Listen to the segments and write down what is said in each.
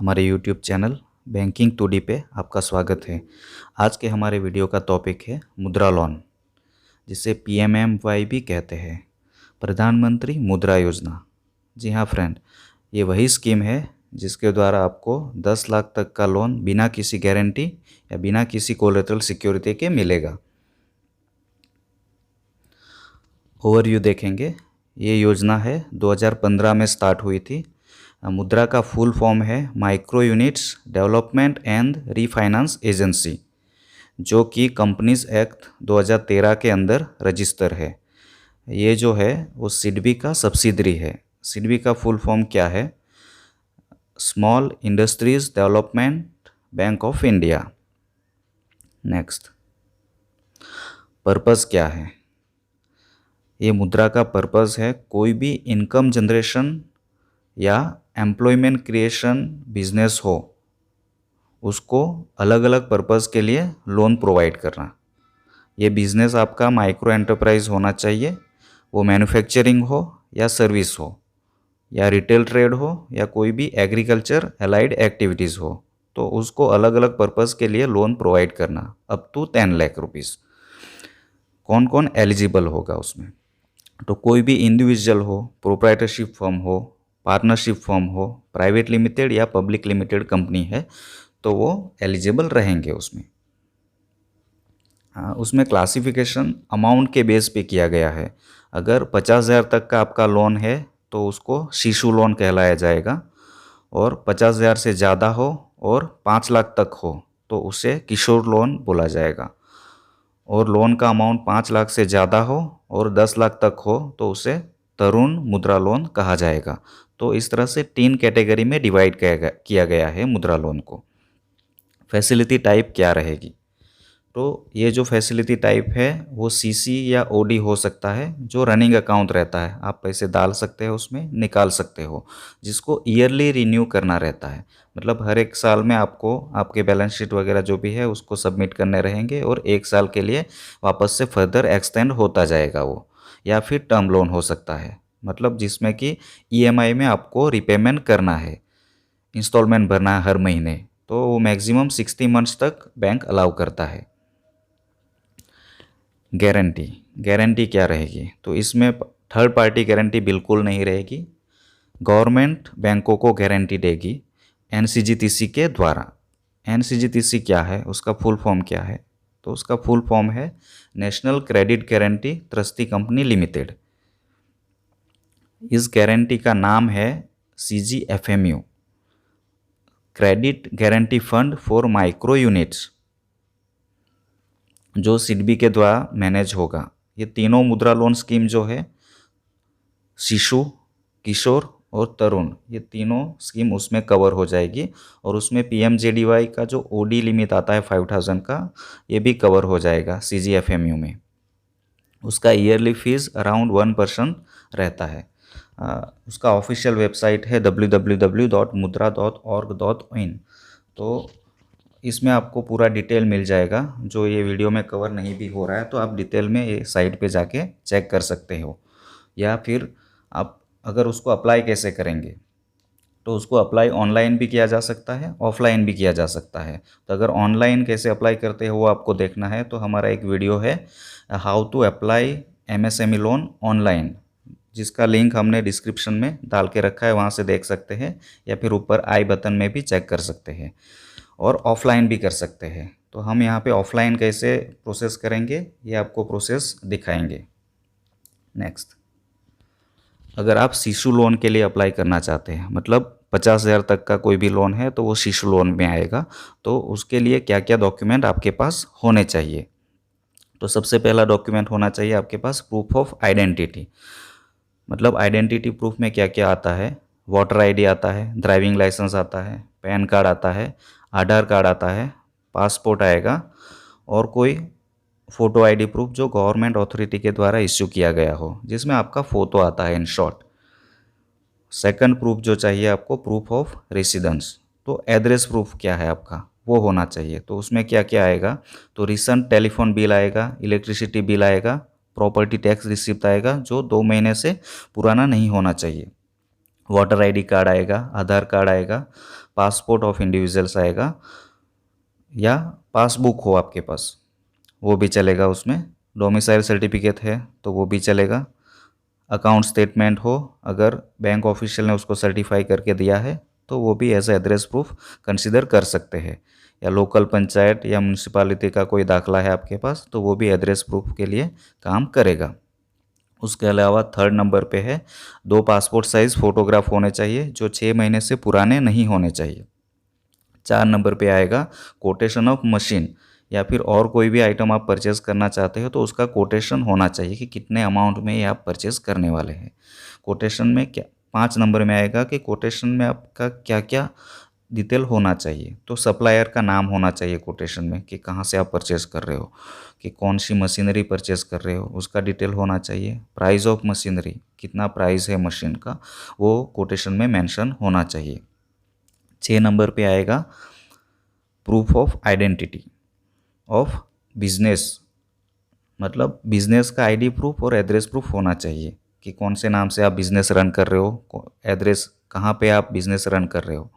हमारे YouTube channel banking two D पे आपका स्वागत है। आज के हमारे वीडियो का टॉपिक है मुद्रा लोन, जिसे पीएमएमवाई भी कहते हैं, प्रधानमंत्री मुद्रा योजना। जी हाँ फ्रेंड, ये वही स्कीम है जिसके द्वारा आपको 10 लाख तक का लोन बिना किसी गारंटी या बिना किसी कोलेटरल सिक्योरिटी के मिलेगा। ओवरव्यू देखेंगे। ये योजना है 2015 में स्टार्ट हुई थी। मुद्रा का फुल फॉर्म है micro units development and refinance agency, जो कि कंपनीज एक्ट 2013 के अंदर रजिस्टर है। ये जो है वो सिडबी का सब्सिडरी है। सिडबी का फुल फॉर्म क्या है? Small industries development bank of India. Next, purpose क्या है? ये मुद्रा का पर्पस है कोई भी इनकम जनरेशन या एम्प्लॉयमेंट क्रिएशन बिजनेस हो, उसको अलग अलग पर्पस के लिए लोन प्रोवाइड करना। ये बिज़नेस आपका माइक्रो एंटरप्राइज होना चाहिए, वो मैन्युफैक्चरिंग हो या सर्विस हो या रिटेल ट्रेड हो या कोई भी एग्रीकल्चर एलाइड एक्टिविटीज़ हो, तो उसको अलग अलग पर्पस के लिए लोन प्रोवाइड करना अप टू 10 लाख रुपीज़। कौन कौन एलिजिबल होगा उसमें? तो कोई भी इंडिविजुअल हो, प्रोप्राइटरशिप फर्म हो, पार्टनरशिप फर्म हो, प्राइवेट लिमिटेड या पब्लिक लिमिटेड कंपनी है, तो वो एलिजिबल रहेंगे उसमें। हाँ, उसमें क्लासिफिकेशन अमाउंट के बेस पे किया गया है। अगर 50,000 तक का आपका लोन है तो उसको शिशु लोन कहलाया जाएगा, और 50,000 से ज़्यादा हो और 5 लाख तक हो तो उसे किशोर लोन बोला जाएगा, और लोन का अमाउंट 5 लाख से ज़्यादा हो और 10 लाख तक हो तो उसे तरुण मुद्रा लोन कहा जाएगा। तो इस तरह से 3 कैटेगरी में डिवाइड किया गया है मुद्रा लोन को। फैसिलिटी टाइप क्या रहेगी? तो ये जो फैसिलिटी टाइप है वो सीसी या ओडी हो सकता है, जो रनिंग अकाउंट रहता है, आप पैसे डाल सकते हो उसमें, निकाल सकते हो, जिसको ईयरली रिन्यू करना रहता है। मतलब हर एक साल में आपको आपके बैलेंस शीट वगैरह जो भी है उसको सबमिट करने रहेंगे, और 1 साल के लिए वापस से फर्दर एक्सटेंड होता जाएगा वो। या फिर टर्म लोन हो सकता है, मतलब जिसमें कि ईएमआई में आपको रिपेमेंट करना है, इंस्टॉलमेंट भरना है हर महीने, तो वो मैक्सिमम 60 मंथ्स तक बैंक अलाउ करता है। गारंटी क्या रहेगी? तो इसमें थर्ड पार्टी गारंटी बिल्कुल नहीं रहेगी। गवर्नमेंट बैंकों को गारंटी देगी एनसीजीटीसी के द्वारा। एनसीजीटीसी क्या है, उसका फुल फॉर्म क्या है? तो उसका फुल फॉर्म है national credit guarantee trustee company limited. इस गारंटी का नाम है CGFMU, credit guarantee fund for micro units, जो सिडबी के द्वारा मैनेज होगा। ये तीनों मुद्रा लोन स्कीम जो है, शिशु, किशोर और तरुण, ये तीनों स्कीम उसमें कवर हो जाएगी, और उसमें पीएमजेडीवाई का जो ओडी लिमिट आता है 5,000 का, ये भी कवर हो जाएगा CGFMU में। उसका ईयरली फीस अराउंड 1% रहता है। उसका ऑफिशियल वेबसाइट है www.mudra.org.in। तो इसमें आपको पूरा डिटेल मिल जाएगा, जो ये वीडियो में कवर नहीं भी हो रहा है, तो आप डिटेल में ये साइट पे जाके चेक कर सकते हो। या फिर आप अगर उसको अप्लाई कैसे करेंगे, तो उसको अप्लाई ऑनलाइन भी किया जा सकता है, ऑफलाइन भी किया जा सकता है। तो अगर ऑनलाइन कैसे अप्लाई करते हो वो आपको देखना है, तो हमारा एक वीडियो है how to apply MSME loan online, जिसका लिंक हमने डिस्क्रिप्शन में डाल के रखा है, वहाँ से देख सकते हैं, या फिर ऊपर आई बटन में भी चेक कर सकते हैं, और ऑफलाइन भी कर सकते हैं। तो हम यहाँ पे ऑफलाइन कैसे प्रोसेस करेंगे ये आपको प्रोसेस दिखाएंगे। नेक्स्ट, अगर आप शिशु लोन के लिए अप्लाई करना चाहते हैं, मतलब 50,000 तक का कोई भी लोन है तो वो शिशु लोन में आएगा, तो उसके लिए क्या क्या डॉक्यूमेंट आपके पास होने चाहिए? तो सबसे पहला डॉक्यूमेंट होना चाहिए आपके पास प्रूफ ऑफ आइडेंटिटी। मतलब आइडेंटिटी प्रूफ में क्या क्या आता है? वोटर आईडी आता है, ड्राइविंग लाइसेंस आता है, पैन कार्ड आता है, आधार कार्ड आता है, पासपोर्ट आएगा, और कोई फ़ोटो आईडी प्रूफ जो गवर्नमेंट अथॉरिटी के द्वारा इश्यू किया गया हो, जिसमें आपका फ़ोटो आता है इन शॉर्ट। सेकंड प्रूफ जो चाहिए आपको, प्रूफ ऑफ रेसिडेंस। तो एड्रेस प्रूफ क्या है आपका, वो होना चाहिए। तो उसमें क्या क्या आएगा? तो रिसेंट टेलीफोन बिल आएगा, इलेक्ट्रिसिटी बिल आएगा, प्रॉपर्टी टैक्स रिसिप्ट आएगा, जो 2 महीने से पुराना नहीं होना चाहिए, वोटर आईडी कार्ड आएगा, आधार कार्ड आएगा, पासपोर्ट ऑफ इंडिविजुअल्स आएगा, या पासबुक हो आपके पास वो भी चलेगा उसमें। डोमिसाइल सर्टिफिकेट है तो वो भी चलेगा। अकाउंट स्टेटमेंट हो, अगर बैंक ऑफिशियल ने उसको सर्टिफाई करके दिया है तो वो भी एज एड्रेस प्रूफ कंसिडर कर सकते हैं। या लोकल पंचायत या म्यूनसिपालिटी का कोई दाखला है आपके पास तो वो भी एड्रेस प्रूफ के लिए काम करेगा। उसके अलावा थर्ड नंबर पे है 2 पासपोर्ट साइज़ फ़ोटोग्राफ होने चाहिए जो 6 महीने से पुराने नहीं होने चाहिए। 4 नंबर पे आएगा कोटेशन ऑफ मशीन, या फिर और कोई भी आइटम आप परचेस करना चाहते हो तो उसका कोटेशन होना चाहिए कि कितने अमाउंट में ये आप परचेस करने वाले हैं। कोटेशन में क्या 5 नंबर में आएगा कि कोटेशन में आपका क्या क्या डिटेल होना चाहिए। तो सप्लायर का नाम होना चाहिए कोटेशन में कि कहाँ से आप परचेस कर रहे हो, कि कौन सी मशीनरी परचेस कर रहे हो उसका डिटेल होना चाहिए। प्राइस ऑफ मशीनरी, कितना प्राइस है मशीन का, वो कोटेशन में मेंशन होना चाहिए। 6 नंबर पे आएगा proof of identity of business, मतलब बिजनेस का आईडी प्रूफ और एड्रेस प्रूफ होना चाहिए कि कौन से नाम से आप बिजनेस रन कर रहे हो, एड्रेस कहाँ पे आप बिजनेस रन कर रहे हो,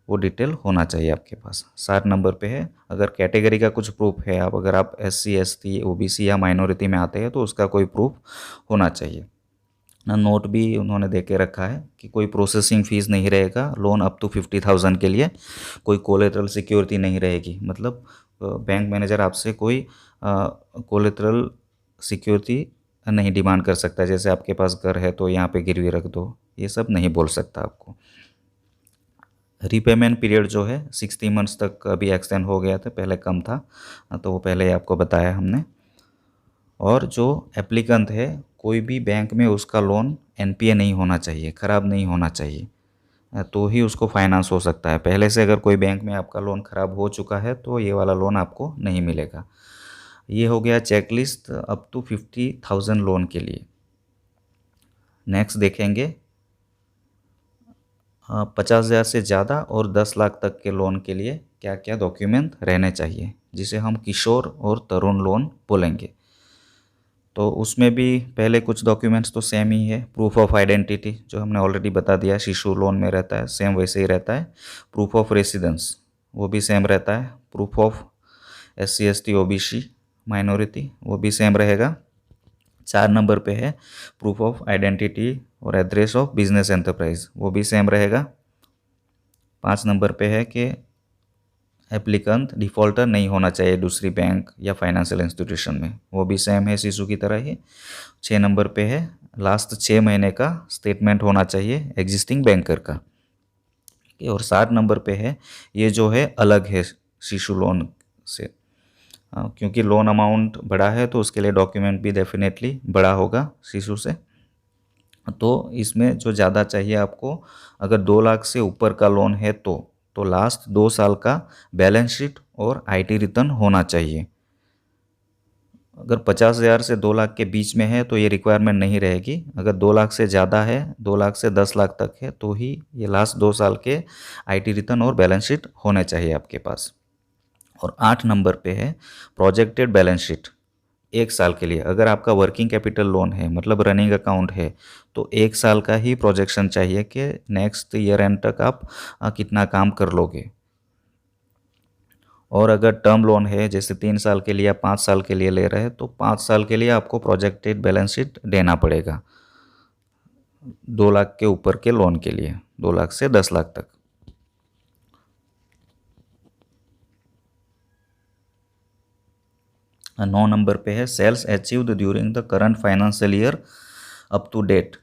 वो डिटेल होना चाहिए आपके पास। 7 नंबर पे है अगर कैटेगरी का कुछ प्रूफ है, अगर आप SC ST OBC या माइनॉरिटी में आते हैं तो उसका कोई प्रूफ होना चाहिए ना। नोट भी उन्होंने दे के रखा है कि कोई प्रोसेसिंग फ़ीस नहीं रहेगा लोन अप टू 50,000 के लिए, कोई कोलेटरल सिक्योरिटी नहीं रहेगी, मतलब बैंक मैनेजर आपसे कोई कोलेटरल सिक्योरिटी नहीं डिमांड कर सकता, जैसे आपके पास घर है तो यहाँ पे गिरवी रख दो, ये सब नहीं बोल सकता आपको। रीपेमेंट पीरियड जो है 60 मंथ्स तक अभी एक्सटेंड हो गया था, पहले कम था तो वो पहले ही आपको बताया हमने। और जो एप्लीकेंट है कोई भी बैंक में उसका लोन NPA नहीं होना चाहिए, ख़राब नहीं होना चाहिए, तो ही उसको फाइनेंस हो सकता है। पहले से अगर कोई बैंक में आपका लोन ख़राब हो चुका है तो ये वाला लोन आपको नहीं मिलेगा। ये हो गया चेकलिस्ट अप टू 50,000 लोन के लिए। नेक्स्ट देखेंगे 50,000 से ज़्यादा और 10 लाख तक के लोन के लिए क्या क्या डॉक्यूमेंट रहने चाहिए, जिसे हम किशोर और तरुण लोन बोलेंगे। तो उसमें भी पहले कुछ डॉक्यूमेंट्स तो सेम ही है। प्रूफ ऑफ आइडेंटिटी जो हमने ऑलरेडी बता दिया शिशु लोन में रहता है, सेम वैसे ही रहता है। प्रूफ ऑफ रेसिडेंस वो भी सेम रहता है। Proof of SC ST OBC minority वो भी सेम रहेगा। 4 नंबर पे है प्रूफ ऑफ आइडेंटिटी और एड्रेस ऑफ बिजनेस एंटरप्राइज, वो भी सेम रहेगा। 5 नंबर पे है कि एप्लीकेंट डिफ़ॉल्टर नहीं होना चाहिए दूसरी बैंक या फाइनेंशियल इंस्टीट्यूशन में, वो भी सेम है शिशु की तरह ही। 6 नंबर पे है लास्ट 6 महीने का स्टेटमेंट होना चाहिए एग्जिस्टिंग बैंकर का। और 7 नंबर पे है ये जो है अलग है शिशु लोन से, क्योंकि लोन अमाउंट बड़ा है तो उसके लिए डॉक्यूमेंट भी डेफिनेटली बड़ा होगा शिशु से। तो इसमें जो ज़्यादा चाहिए आपको, अगर 2 लाख से ऊपर का लोन है तो लास्ट 2 साल का बैलेंस शीट और IT रिटर्न होना चाहिए। अगर 50,000 से 2 लाख के बीच में है तो ये रिक्वायरमेंट नहीं रहेगी। अगर 2 लाख से ज़्यादा है, 2 लाख से 10 लाख तक है तो ही ये लास्ट 2 साल के IT रिटर्न और बैलेंस शीट होने चाहिए आपके पास। और 8 नंबर पे है प्रोजेक्टेड बैलेंस शीट 1 साल के लिए। अगर आपका वर्किंग कैपिटल लोन है, मतलब रनिंग अकाउंट है, तो 1 साल का ही प्रोजेक्शन चाहिए कि नेक्स्ट ईयर एंड तक आप कितना काम कर लोगे। और अगर टर्म लोन है जैसे 3 साल के लिए या 5 साल के लिए ले रहे हैं तो 5 साल के लिए आपको प्रोजेक्टेड बैलेंस शीट देना पड़ेगा 2 लाख के ऊपर के लोन के लिए, 2 लाख से 10 लाख तक। और 9 नंबर पे है sales achieved during the current financial year up to date,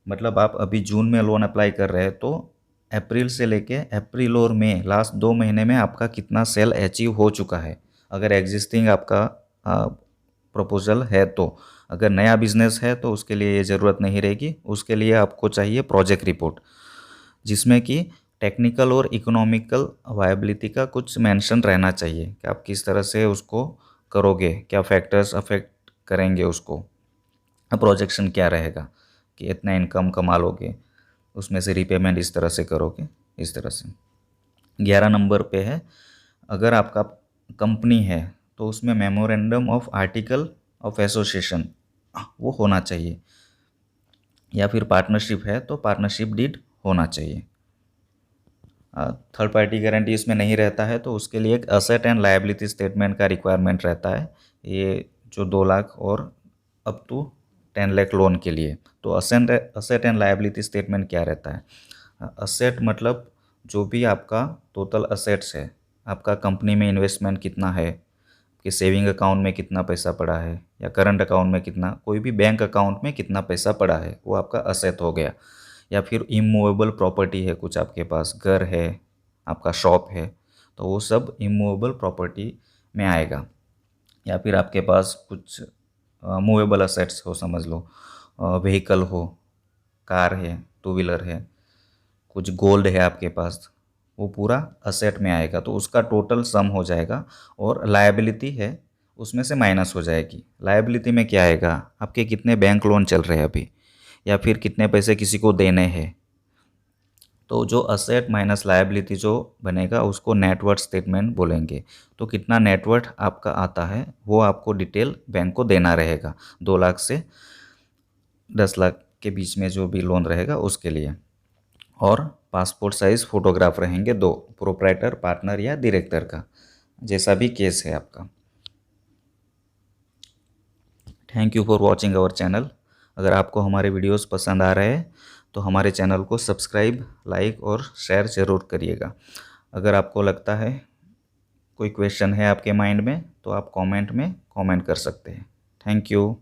मतलब आप अभी जून में लोन अप्लाई कर रहे हैं तो अप्रैल से लेके अप्रैल और मई लास्ट 2 महीने में आपका कितना सेल अचीव हो चुका है। अगर एग्जिस्टिंग आपका प्रपोजल है तो, अगर नया बिजनेस है तो उसके लिए ये ज़रूरत नहीं रहेगी। उसके लिए आपको चाहिए प्रोजेक्ट रिपोर्ट जिसमें कि टेक्निकल और इकोनॉमिकल वायबिलिटी का कुछ मेंशन रहना चाहिए कि आप किस तरह से उसको करोगे, क्या फैक्टर्स अफेक्ट करेंगे उसको, प्रोजेक्शन क्या रहेगा कि इतना इनकम कमा लोगे, उसमें से रीपेमेंट इस तरह से करोगे, इस तरह से। 11 नंबर पे है अगर आपका कंपनी है तो उसमें memorandum of article of association वो होना चाहिए। या फिर पार्टनरशिप है तो पार्टनरशिप डीड होना चाहिए। थर्ड पार्टी गारंटी इसमें नहीं रहता है तो उसके लिए एक असेट एंड लायबिलिटी स्टेटमेंट का रिक्वायरमेंट रहता है, ये जो 2 लाख और अप टू 10 लाख लोन के लिए। तो असेट एंड लायबिलिटी स्टेटमेंट क्या रहता है? असेट मतलब जो भी आपका टोटल असेट्स है, आपका कंपनी में इन्वेस्टमेंट कितना है, कि सेविंग अकाउंट में कितना पैसा पड़ा है या करंट अकाउंट में कितना, कोई भी बैंक अकाउंट में कितना पैसा पड़ा है, वो आपका असेट हो गया। या फिर इमूवेबल प्रॉपर्टी है, कुछ आपके पास घर है, आपका शॉप है, तो वो सब इमूवेबल प्रॉपर्टी में आएगा। या फिर आपके पास कुछ मूवेबल असेट्स हो, समझ लो व्हीकल हो, कार है, टू व्हीलर है, कुछ गोल्ड है आपके पास, वो पूरा असेट में आएगा। तो उसका टोटल सम हो जाएगा और लायबिलिटी है उसमें से माइनस हो जाएगी। लायबिलिटी में क्या आएगा? आपके कितने बैंक लोन चल रहे हैं अभी, या फिर कितने पैसे किसी को देने हैं। तो जो असेट माइनस लायबिलिटी जो बनेगा उसको नेटवर्थ स्टेटमेंट बोलेंगे। तो कितना नेटवर्थ आपका आता है वो आपको डिटेल बैंक को देना रहेगा, 2 लाख से 10 लाख के बीच में जो भी लोन रहेगा उसके लिए। और पासपोर्ट साइज़ फ़ोटोग्राफ रहेंगे 2, प्रोप्राइटर, पार्टनर या डायरेक्टर का, जैसा भी केस है आपका। Thank you for watching our channel. अगर आपको हमारे वीडियोस पसंद आ रहे हैं तो हमारे चैनल को सब्सक्राइब, लाइक और शेयर ज़रूर करिएगा। अगर आपको लगता है कोई क्वेश्चन है आपके माइंड में तो आप कमेंट में कमेंट कर सकते हैं। Thank you.